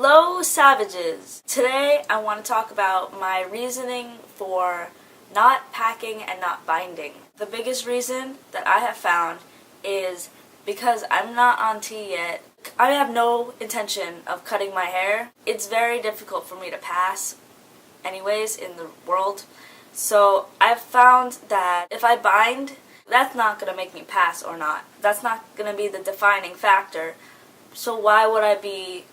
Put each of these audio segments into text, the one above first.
Hello, savages! Today I want to talk about my reasoning for not packing and not binding. The biggest reason that I have found is because I'm not on T yet. I have no intention of cutting my hair. It's very difficult for me to pass anyways in the world. So I've found that if I bind, that's not going to make me pass or not. That's not going to be the defining factor. So why would I be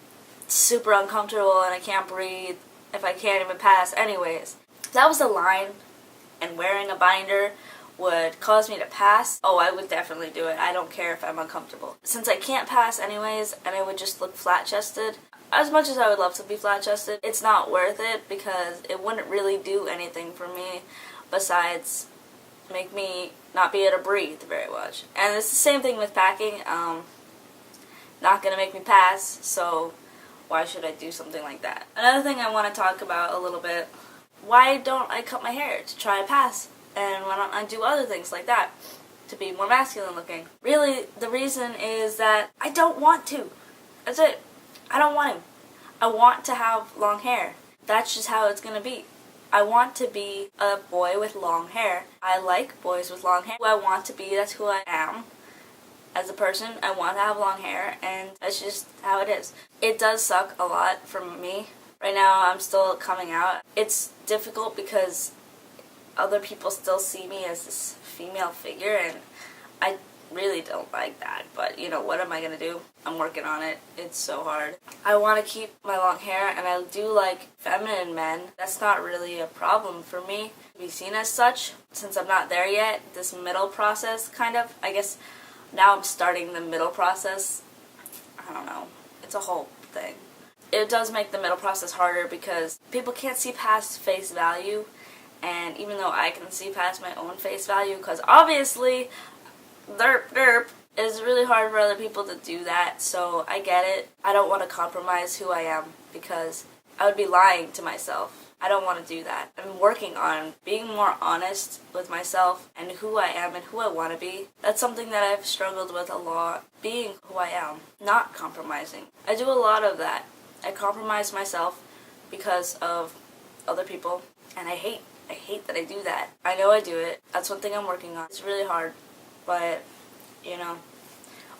super uncomfortable and I can't breathe if I can't even pass anyways? If that was the line and wearing a binder would cause me to pass, oh, I would definitely do it. I don't care if I'm uncomfortable. Since I can't pass anyways and I would just look flat-chested, as much as I would love to be flat-chested, it's not worth it because it wouldn't really do anything for me besides make me not be able to breathe very much. And it's the same thing with packing. Not gonna make me pass, so why should I do something like that? Another thing I want to talk about a little bit, why don't I cut my hair to try and pass? And why don't I do other things like that to be more masculine looking? Really, the reason is that I don't want to. That's it. I don't want to. I want to have long hair. That's just how it's gonna be. I want to be a boy with long hair. I like boys with long hair. Who I want to be, that's who I am. As a person, I want to have long hair, and that's just how it is. It does suck a lot for me. Right now, I'm still coming out. It's difficult because other people still see me as this female figure, and I really don't like that. But, you know, what am I going to do? I'm working on it. It's so hard. I want to keep my long hair, and I do like feminine men. That's not really a problem for me to be seen as such. Since I'm not there yet, this middle process, kind of, I guess. Now I'm starting the middle process. I don't know. It's a whole thing. It does make the middle process harder because people can't see past face value. And even though I can see past my own face value, because obviously, derp, it's really hard for other people to do that. So I get it. I don't want to compromise who I am because I would be lying to myself. I don't want to do that. I'm working on being more honest with myself and who I am and who I want to be. That's something that I've struggled with a lot. Being who I am, not compromising. I do a lot of that. I compromise myself because of other people, and I hate that I do that. I know I do it. That's one thing I'm working on. It's really hard, but, you know,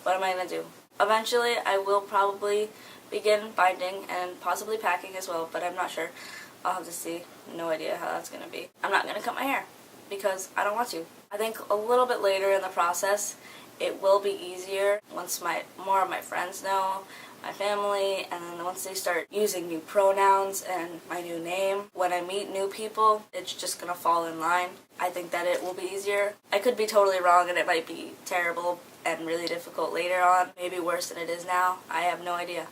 what am I going to do? Eventually, I will probably begin binding and possibly packing as well, but I'm not sure. I'll have to see. No idea how that's going to be. I'm not going to cut my hair because I don't want to. I think a little bit later in the process, it will be easier once more of my friends know, my family, and then once they start using new pronouns and my new name. When I meet new people, it's just going to fall in line. I think that it will be easier. I could be totally wrong and it might be terrible and really difficult later on. Maybe worse than it is now. I have no idea.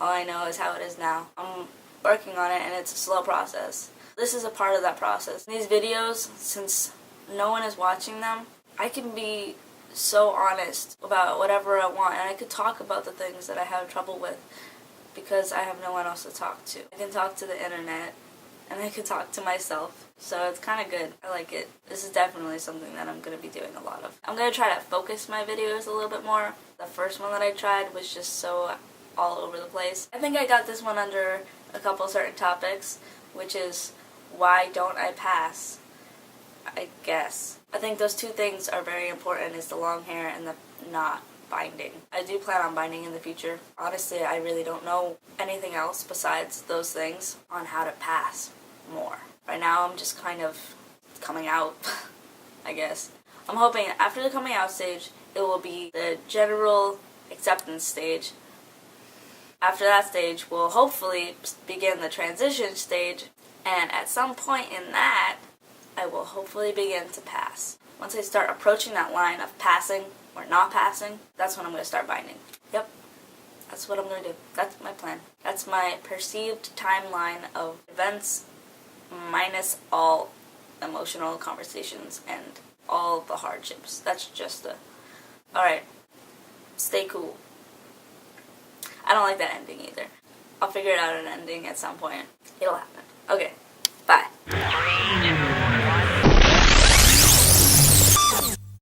All I know is how it is now. I'm working on it, and it's a slow process. This is a part of that process. These videos, since no one is watching them, I can be so honest about whatever I want, and I could talk about the things that I have trouble with because I have no one else to talk to. I can talk to the internet, and I can talk to myself, so it's kind of good. I like it. This is definitely something that I'm going to be doing a lot of. I'm going to try to focus my videos a little bit more. The first one that I tried was just so all over the place. I think I got this one under a couple certain topics, which is why don't I pass, I guess. I think those two things are very important, is the long hair and the not binding. I do plan on binding in the future. Honestly, I really don't know anything else besides those things on how to pass more. Right now, I'm just kind of coming out, I guess. I'm hoping after the coming out stage, it will be the general acceptance stage. After that stage, we'll hopefully begin the transition stage, and at some point in that, I will hopefully begin to pass. Once I start approaching that line of passing or not passing, that's when I'm going to start binding. Yep, that's what I'm going to do. That's my plan. That's my perceived timeline of events minus all emotional conversations and all the hardships. That's just alright, stay cool. I don't like that ending either. I'll figure it out an ending at some point. It'll happen. Okay,